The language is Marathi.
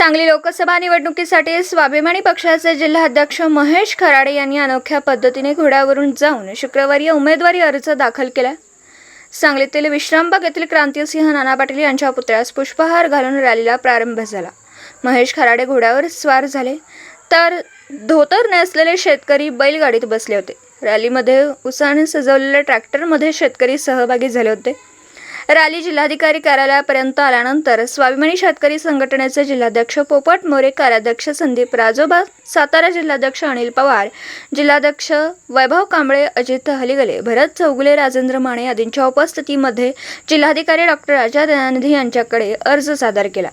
सांगली लोकसभा निवडणुकीसाठी स्वाभिमानी पक्षाचे जिल्हाध्यक्ष महेश खराडे यांनी अनोख्या पद्धतीने घोड्यावरून जाऊन शुक्रवारी उमेदवारी अर्ज दाखल केला। सांगलीतील विश्रामबाग येथील क्रांतिसिंह नाना पाटील यांच्या पुतळ्यास पुष्पहार घालून रॅलीला प्रारंभ झाला। महेश खराडे घोड्यावर स्वार झाले तर धोतर नेसलेले शेतकरी बैलगाडीत बसले होते। रॅलीमध्ये उत्साहाने सजवलेल्या ट्रॅक्टरमध्ये शेतकरी सहभागी झाले होते। रॅली जिल्हाधिकारी कार्यालयापर्यंत आल्यानंतर स्वाभिमानी शेतकरी संघटनेचे जिल्हाध्यक्ष पोपट मोरे, कार्याध्यक्ष संदीप राजोबा, सातारा जिल्हाध्यक्ष अनिल पवार, जिल्हाध्यक्ष वैभव कांबळे, अजित हलिगले, भरत चौगुले, राजेंद्र माने आदींच्या उपस्थितीमध्ये जिल्हाधिकारी डॉ. राजा दयानिधी यांच्याकडे अर्ज सादर केला।